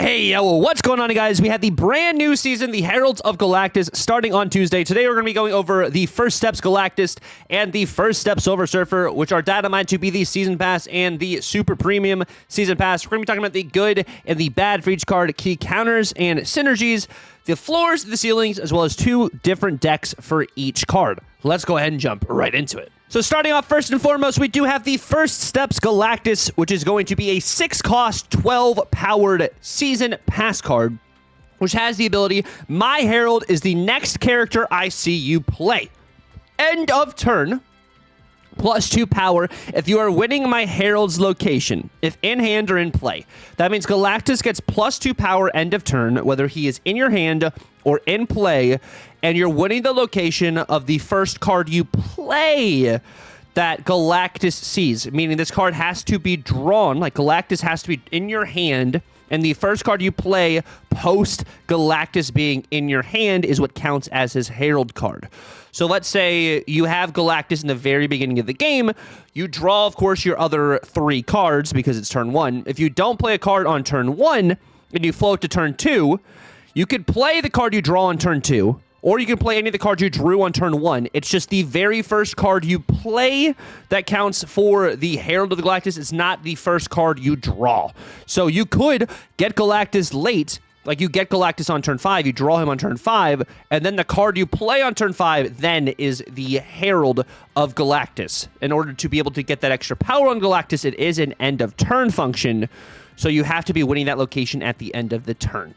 Hey, yo, what's going on, guys? We had the brand new season, the Heralds of Galactus, starting on Tuesday. Today, we're going to be going over the First Steps Galactus and the First Step Silver Surfer, which are datamined to be the Season Pass and the Super Premium Season Pass. We're going to be talking about the good and the bad for each card, key counters and synergies, the floors, the ceilings, as well as 2 different decks for each card. Let's go ahead and jump right into it. So starting off first and foremost, we do have the First Steps Galactus, which is going to be a 6-cost, 12-powered Season Pass card, which has the ability, My Herald is the next character I see you play. End of turn, +2 power if you are winning my Herald's location, if in hand or in play. That means Galactus gets +2 power end of turn, whether he is in your hand or in play, and you're winning the location of the first card you play that Galactus sees, meaning this card has to be drawn, like Galactus has to be in your hand, and the first card you play post Galactus being in your hand is what counts as his Herald card. So let's say you have Galactus in the very beginning of the game. You draw, of course, your other 3 cards because it's turn 1. If you don't play a card on turn 1 and you float to turn 2, you could play the card you draw on turn 2, or you can play any of the cards you drew on turn 1. It's just the very first card you play that counts for the Herald of the Galactus. It's not the first card you draw. So you could get Galactus late, like you get Galactus on turn 5, you draw him on turn 5, and then the card you play on turn 5 then is the Herald of Galactus. In order to be able to get that extra power on Galactus, it is an end of turn function, so you have to be winning that location at the end of the turn.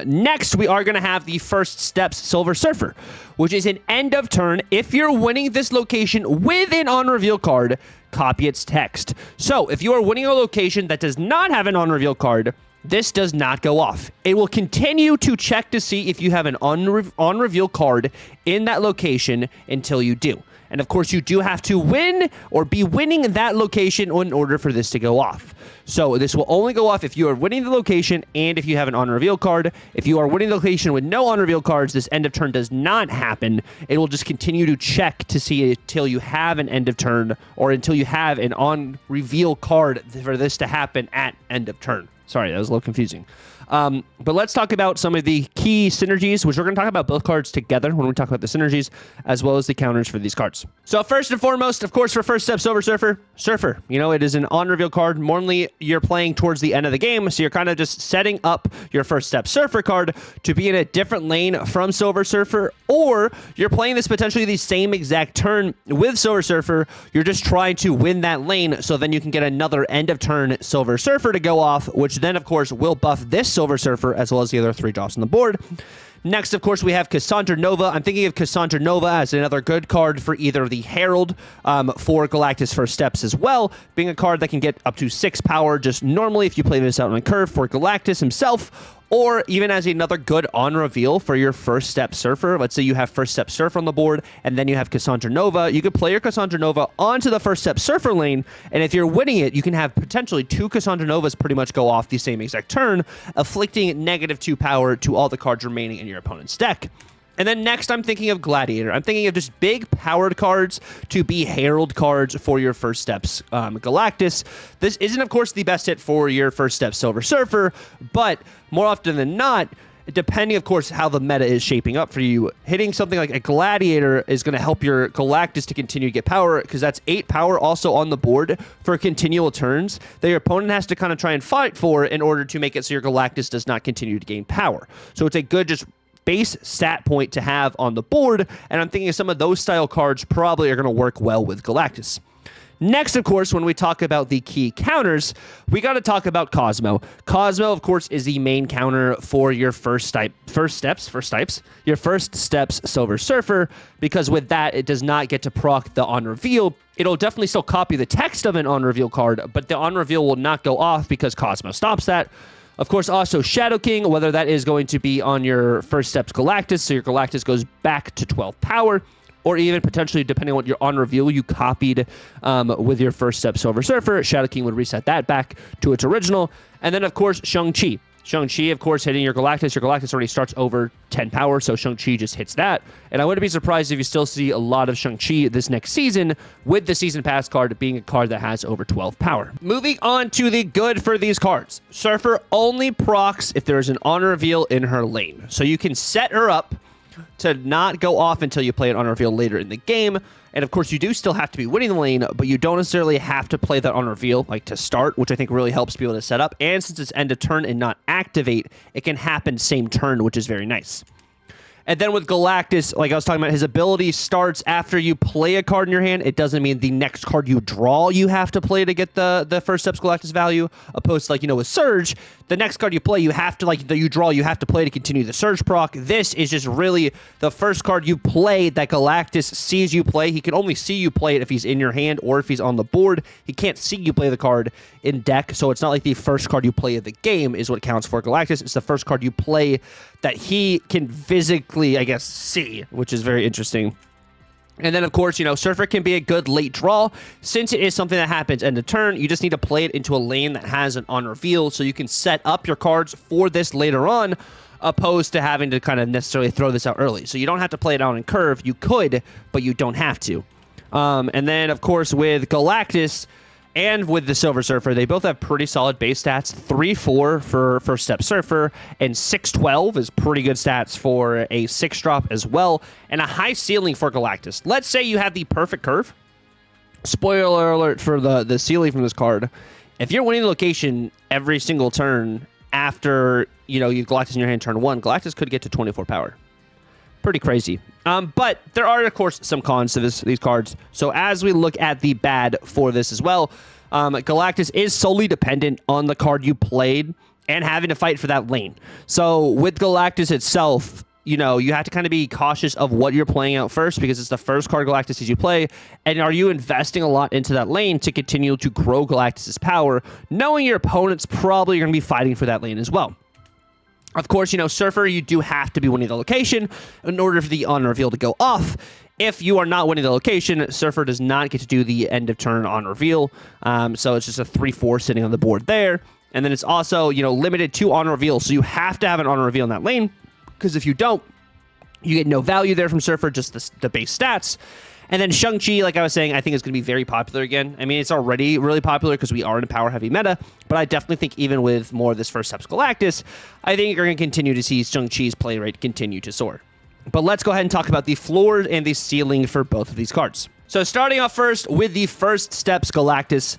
Next, we are going to have the First Steps Silver Surfer, which is an end of turn. If you're winning this location with an on-reveal card, copy its text. So, if you are winning a location that does not have an on-reveal card, this does not go off. It will continue to check to see if you have an on-reveal card in that location until you do. And of course, you do have to win or be winning that location in order for this to go off. So this will only go off if you are winning the location and if you have an on-reveal card. If you are winning the location with no on-reveal cards, this end of turn does not happen. It will just continue to check to see until you have an end of turn or until you have an on-reveal card for this to happen at end of turn. Sorry, that was a little confusing. But let's talk about some of the key synergies, which we're going to talk about both cards together when we talk about the synergies, as well as the counters for these cards. So first and foremost, of course, for First Step Silver Surfer, you know, it is an on-reveal card. Normally, you're playing towards the end of the game, so you're kind of just setting up your First Step Surfer card to be in a different lane from Silver Surfer, or you're playing this potentially the same exact turn with Silver Surfer. You're just trying to win that lane, so then you can get another end-of-turn Silver Surfer to go off, which then, of course, will buff this Silver Surfer as well as the other 3 drops on the board. Next, of course, we have Cassandra Nova. I'm thinking of Cassandra Nova as another good card for either the Herald for Galactus First Steps as well, being a card that can get up to 6 power just normally if you play this out on a curve for Galactus himself, or even as another good on-reveal for your First Step Surfer. Let's say you have First Step Surfer on the board, and then you have Cassandra Nova. You could play your Cassandra Nova onto the First Step Surfer lane, and if you're winning it, you can have potentially 2 Cassandra Novas pretty much go off the same exact turn, afflicting -2 power to all the cards remaining in your opponent's deck. And then next, I'm thinking of Gladiator. I'm thinking of just big powered cards to be Herald cards for your First Steps Galactus. This isn't, of course, the best hit for your First Step Silver Surfer, but more often than not, depending, of course, how the meta is shaping up for you, hitting something like a Gladiator is going to help your Galactus to continue to get power, because that's 8 power also on the board for continual turns that your opponent has to kind of try and fight for in order to make it so your Galactus does not continue to gain power. So it's a good just base stat point to have on the board, and I'm thinking some of those style cards probably are going to work well with Galactus. Next, of course, when we talk about the key counters, we got to talk about Cosmo. Cosmo, of course, is the main counter for your First Steps Silver Surfer, because with that, it does not get to proc the on-reveal. It'll definitely still copy the text of an on-reveal card, but the on-reveal will not go off because Cosmo stops that. Of course, also Shadow King, whether that is going to be on your First Steps Galactus, so your Galactus goes back to 12 power, or even potentially, depending on what your on-reveal you copied with your First Step Silver Surfer, Shadow King would reset that back to its original. And then, of course, Shang-Chi. Shang-Chi, of course, hitting your Galactus. Your Galactus already starts over 10 power, so Shang-Chi just hits that. And I wouldn't be surprised if you still see a lot of Shang-Chi this next season, with the Season Pass card being a card that has over 12 power. Moving on to the good for these cards. Surfer only procs if there is an honor reveal in her lane. So you can set her up to not go off until you play an honor reveal later in the game. And of course, you do still have to be winning the lane, but you don't necessarily have to play that honor reveal like to start, which I think really helps be able to set up. And since it's end of turn and not activate, it can happen same turn, which is very nice. And then with Galactus, like I was talking about, his ability starts after you play a card in your hand. It doesn't mean the next card you draw you have to play to get the first steps Galactus value, opposed to, like, you know, with Surge, the next card you play, you have to, like, that you draw, you have to play to continue the Surge proc. This is just really the first card you play that Galactus sees you play. He can only see you play it if he's in your hand or if he's on the board. He can't see you play the card in deck, so it's not like the first card you play of the game is what counts for Galactus. It's the first card you play that he can physically, I guess, see, which is very interesting. And then, of course, you know, Surfer can be a good late draw. Since it is something that happens end of turn, you just need to play it into a lane that has an on reveal, so you can set up your cards for this later on, opposed to having to kind of necessarily throw this out early. So you don't have to play it out in curve. You could, but you don't have to. And then, of course, with Galactus and with the Silver Surfer, they both have pretty solid base stats. 3-4 for First Step Surfer, and 6-12 is pretty good stats for a 6-drop as well, and a high ceiling for Galactus. Let's say you have the perfect curve. Spoiler alert for the ceiling from this card. If you're winning the location every single turn after, you know, you Galactus in your hand turn 1, Galactus could get to 24 power. Pretty crazy. But there are, of course, some cons to these cards. So as we look at the bad for this as well, Galactus is solely dependent on the card you played and having to fight for that lane. So with Galactus itself, you know, you have to kind of be cautious of what you're playing out first, because it's the first card Galactus sees you play. And are you investing a lot into that lane to continue to grow Galactus's power, knowing your opponent's probably going to be fighting for that lane as well? Of course, you know, Surfer, you do have to be winning the location in order for the on reveal to go off. If you are not winning the location, Surfer does not get to do the end of turn on reveal. So it's just a 3-4 sitting on the board there. And then it's also, you know, limited to on reveal. So you have to have an on reveal in that lane, because if you don't, you get no value there from Surfer, just the base stats. And then Shang-Chi, like I was saying, I think is going to be very popular again. I mean, it's already really popular because we are in a power-heavy meta, but I definitely think even with more of this First Steps Galactus, I think you're going to continue to see Shang-Chi's play rate continue to soar. But let's go ahead and talk about the floor and the ceiling for both of these cards. So starting off first with the First Steps Galactus,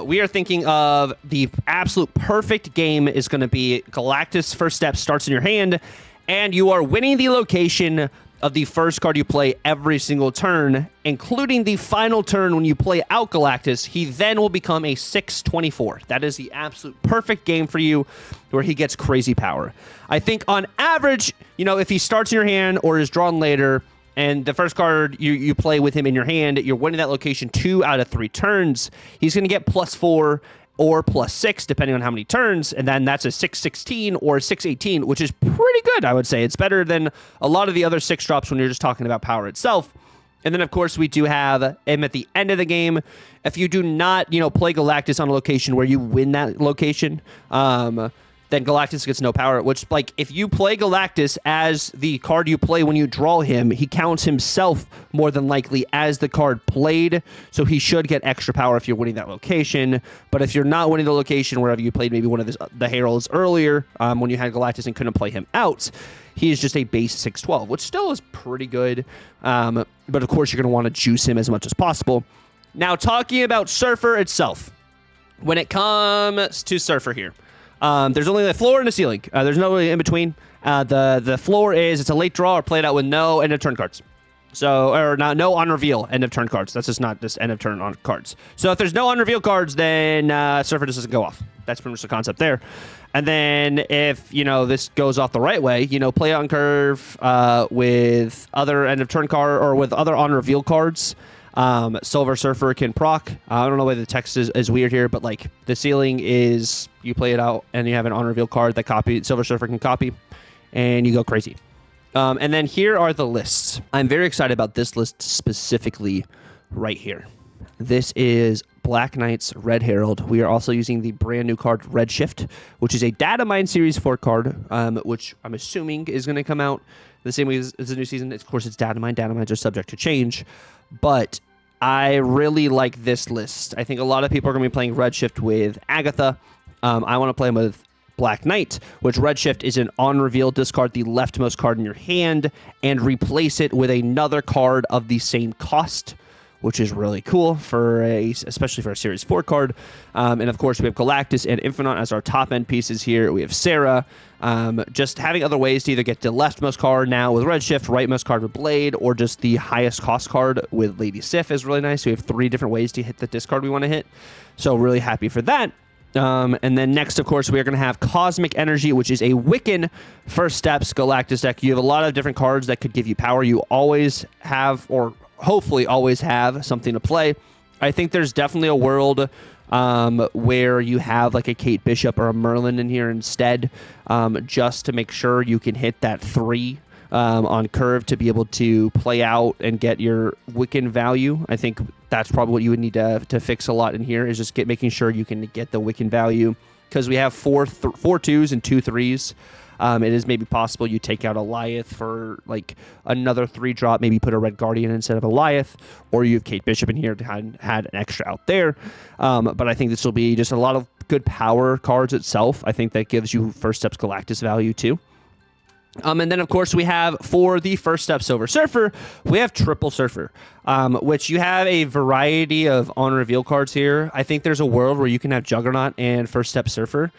we are thinking of the absolute perfect game is going to be Galactus First Step starts in your hand, and you are winning the location of the first card you play every single turn, including the final turn when you play out Galactus. He then will become a 6-24. That is the absolute perfect game for you, where he gets crazy power. I think on average, you know, if he starts in your hand or is drawn later, and the first card you play with him in your hand, you're winning that location 2 out of 3 turns, he's going to get +4 or +6, depending on how many turns, and then that's a 6-16 or a 6-18, which is pretty good, I would say. It's better than a lot of the other 6-drops when you're just talking about power itself. And then, of course, we do have him at the end of the game. If you do not, you know, play Galactus on a location where you win that location, then Galactus gets no power, which, like, if you play Galactus as the card you play when you draw him, he counts himself more than likely as the card played, so he should get extra power if you're winning that location. But if you're not winning the location, wherever you played maybe one of the Heralds earlier, when you had Galactus and couldn't play him out, he is just a base 6-12, which still is pretty good. But of course, you're going to want to juice him as much as possible. Now, talking about Surfer itself, when it comes to Surfer here, there's only a floor and a ceiling. There's no really in between. The floor is it's a late draw or played out with no end of turn cards. So, or not, no on reveal end of turn cards. That's just not end of turn on cards. So if there's no on reveal cards, then Surfer just doesn't go off. That's pretty much the concept there. And then if, you know, this goes off the right way, you know, play on curve with other end of turn card or with other on reveal cards. Silver Surfer can proc. I don't know why the text is weird here, but like the ceiling is you play it out and you have an on reveal card that Silver Surfer can copy, and you go crazy. And then here are the lists. I'm very excited about this list specifically right here. This is Black Knights, Red Herald. We are also using the brand new card Redshift, which is a Datamine Series 4 card, which I'm assuming is going to come out the same way as the new season. Of course, it's Datamine. Datamines are subject to change, but I really like this list. I think a lot of people are going to be playing Redshift with Agatha. I want to play him with Black Knight, which Redshift is an on-reveal, discard the leftmost card in your hand and replace it with another card of the same cost, which is really cool especially for a Series 4 card. And of course, we have Galactus and Infinite as our top-end pieces here. We have Sarah. Just having other ways to either get the leftmost card now with Redshift, rightmost card with Blade, or just the highest cost card with Lady Sif is really nice. So we have 3 different ways to hit the discard we want to hit. So really happy for that. And then next, of course, we are going to have Cosmic Energy, which is a Wiccan First Steps Galactus deck. You have a lot of different cards that could give you power. You always have, or hopefully always have, something to play. I think there's definitely a world where you have like a Kate Bishop or a Merlin in here instead, just to make sure you can hit that 3 on curve to be able to play out and get your Wiccan value. I think that's probably what you would need to fix a lot in here, is just making sure you can get the Wiccan value, because we have 4 2s and 2 3s. It is maybe possible you take out Eliath for like another 3-drop, maybe put a Red Guardian instead of Eliath, or you have Kate Bishop in here to had an extra out there. But I think this will be just a lot of good power cards itself. I think that gives you First Steps Galactus value too. And then, of course, we have for the First Step Silver Surfer, we have Triple Surfer, which you have a variety of on-reveal cards here. I think there's a world where you can have Juggernaut and First Step Surfer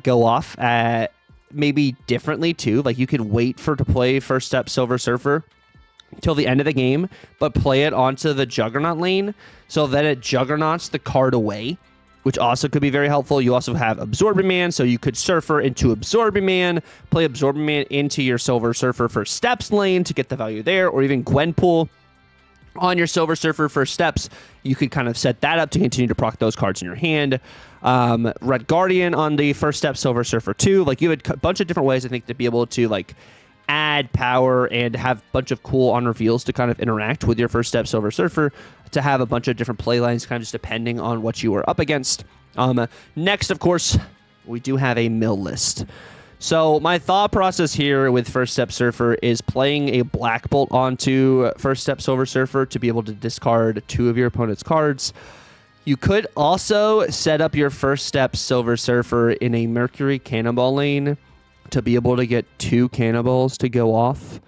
go off at maybe differently, too. Like, you could wait to play First Step Silver Surfer till the end of the game, but play it onto the Juggernaut lane so that it Juggernauts the card away, which also could be very helpful. You also have Absorbing Man, so you could Surfer into Absorbing Man, play Absorbing Man into your Silver Surfer First Steps lane to get the value there, or even Gwenpool on your Silver Surfer First Steps. You could kind of set that up to continue to proc those cards in your hand. Red Guardian on the First Step Silver Surfer 2. Like, you have a bunch of different ways, I think, to be able to, like, add power and have a bunch of cool on reveals to kind of interact with your First Step Silver Surfer, to have a bunch of different play lines kind of just depending on what you are up against. Next, of course, we do have a mill list. So my thought process here with First Step Surfer is playing a Black Bolt onto First Step Silver Surfer to be able to discard 2 of your opponent's cards. You could also set up your First Step Silver Surfer in a Mercury Cannonball lane to be able to get 2 cannonballs to go off,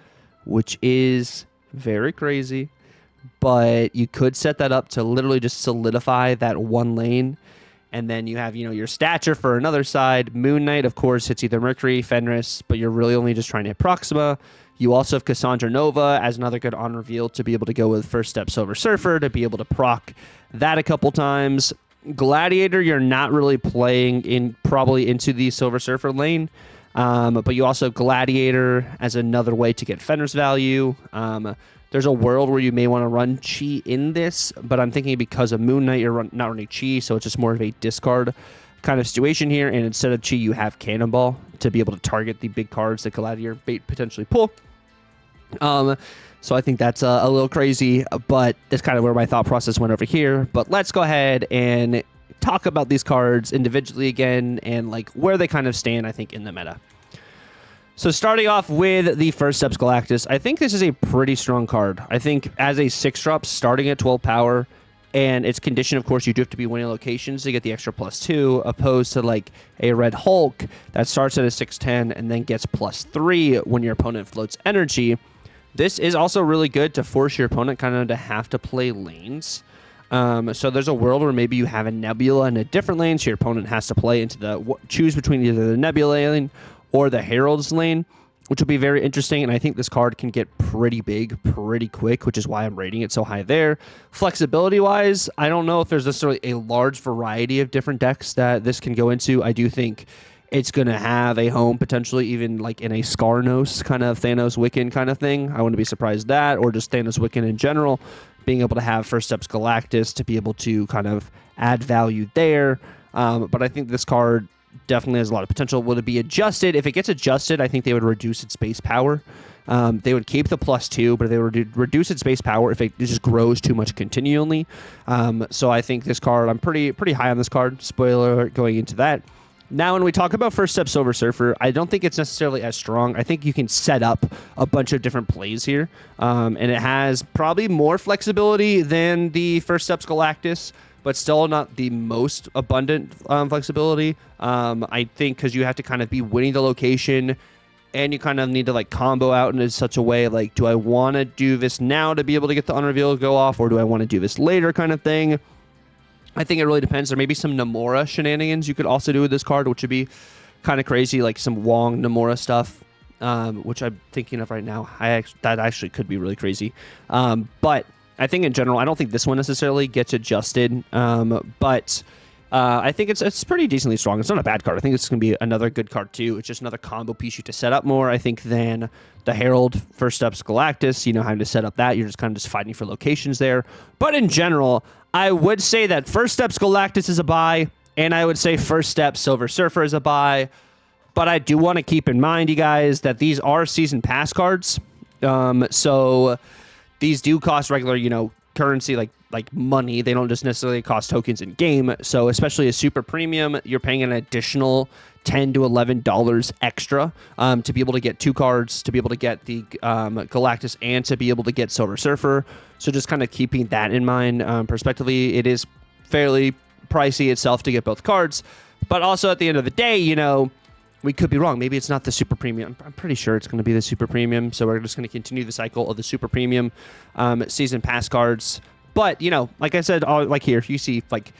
which is very crazy. But you could set that up to literally just solidify that 1 lane. And then you have, your Stature for another side. Moon Knight, of course, hits either Mercury, Fenris, but you're really only just trying to hit Proxima. You also have Cassandra Nova as another good on-reveal to be able to go with First Step Silver Surfer to be able to proc that a couple times. Gladiator, you're not really playing probably into the Silver Surfer lane. But you also have Gladiator as another way to get Fenris value. There's a world where you may want to run Chi in this, but I'm thinking because of Moon Knight, you're not running Chi, so it's just more of a discard kind of situation here. And instead of Chi, you have Cannonball to be able to target the big cards that Gladiator potentially pull. So I think that's a little crazy, but that's kind of where my thought process went over here. But let's go ahead and talk about these cards individually again and like where they kind of stand, I think, in the meta. So starting off with the First Steps Galactus, I think this is a pretty strong card. I think as a 6-drop starting at 12 power, and its condition, of course, you do have to be winning locations to get the extra +2, opposed to like a Red Hulk that starts at a 6/10 and then gets +3 when your opponent floats energy. This is also really good to force your opponent kind of to have to play lanes. So there's a world where maybe you have a Nebula in a different lane, so your opponent has to play into choose between either the Nebula lane or the Heralds lane, which will be very interesting. And I think this card can get pretty big pretty quick, which is why I'm rating it so high there. Flexibility-wise, I don't know if there's necessarily a large variety of different decks that this can go into. I do think it's going to have a home potentially even like in a Skarnos kind of Thanos Wiccan kind of thing. I wouldn't be surprised that, or just Thanos Wiccan in general, being able to have First Steps Galactus to be able to kind of add value there. But I think this card definitely has a lot of potential. Will it be adjusted? If it gets adjusted, I think they would reduce its base power. They would keep the +2, but they would reduce its base power if it just grows too much continually. So I think this card, I'm pretty high on this card. Spoiler alert going into that. Now, when we talk about First Step Silver Surfer, I don't think it's necessarily as strong. I think you can set up a bunch of different plays here, and it has probably more flexibility than the First Steps Galactus, but still not the most abundant flexibility. I think because you have to kind of be winning the location, and you kind of need to like combo out in such a way, like, do I want to do this now to be able to get the unreveal go off, or do I want to do this later kind of thing? I think it really depends. There may be some Nomura shenanigans you could also do with this card, which would be kind of crazy, like some Wong Nomura stuff, which I'm thinking of right now. That actually could be really crazy. But I think in general, I don't think this one necessarily gets adjusted, but I think it's pretty decently strong. It's not a bad card. I think it's going to be another good card too. It's just another combo piece you have to set up more, I think, than the Herald First Steps Galactus. You know, having to set up that. You're just kind of fighting for locations there. But in general, I would say that First Steps Galactus is a buy, and I would say First Step Silver Surfer is a buy. But I do want to keep in mind, you guys, that these are season pass cards. So these do cost regular, currency, like money. They don't just necessarily cost tokens in game. So especially a super premium, you're paying an additional $10 to $11 extra to be able to get 2 cards, to be able to get the Galactus, and to be able to get Silver Surfer. So just kind of keeping that in mind. Prospectively, it is fairly pricey itself to get both cards. But also at the end of the day, we could be wrong. Maybe it's not the super premium. I'm pretty sure it's going to be the super premium. So we're just going to continue the cycle of the super premium season pass cards. But, like I said, like here, you see, like,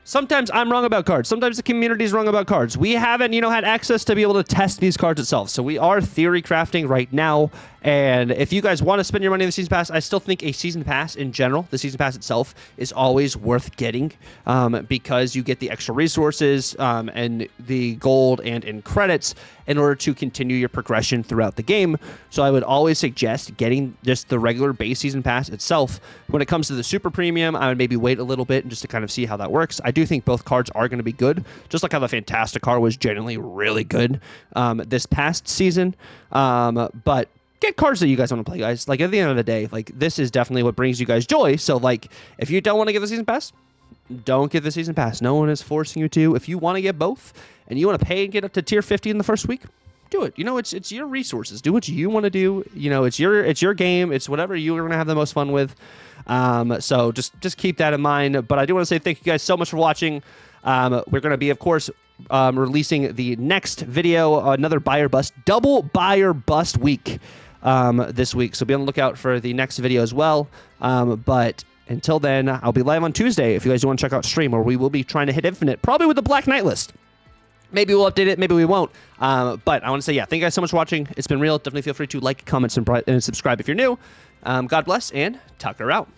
sometimes I'm wrong about cards. Sometimes the community is wrong about cards. We haven't, had access to be able to test these cards itself. So we are theory crafting right now. And if you guys want to spend your money in the Season Pass, I still think a Season Pass in general, the Season Pass itself, is always worth getting because you get the extra resources and the gold and in credits in order to continue your progression throughout the game. So I would always suggest getting just the regular base Season Pass itself. When it comes to the Super Premium, I would maybe wait a little bit just to kind of see how that works. I do think both cards are going to be good, just like how the Fantastic card was genuinely really good this past season. But get cards that you guys want to play, guys. Like, at the end of the day, like, this is definitely what brings you guys joy. So, like, if you don't want to get the Season Pass, don't get the Season Pass. No one is forcing you to. If you want to get both and you want to pay and get up to tier 50 in the first week, do it. It's your resources. Do what you want to do. It's your game. It's whatever you're going to have the most fun with. So just keep that in mind. But I do want to say thank you guys so much for watching. We're going to be, of course, releasing the next video, another buyer bust, double buyer bust week this week. So be on the lookout for the next video as well. But until then, I'll be live on Tuesday if you guys want to check out stream, where we will be trying to hit Infinite, probably with the Black Knight list. Maybe we'll update it, maybe we won't. But I want to say, thank you guys so much for watching. It's been real. Definitely feel free to like, comment, and subscribe if you're new. God bless, and Tucker out.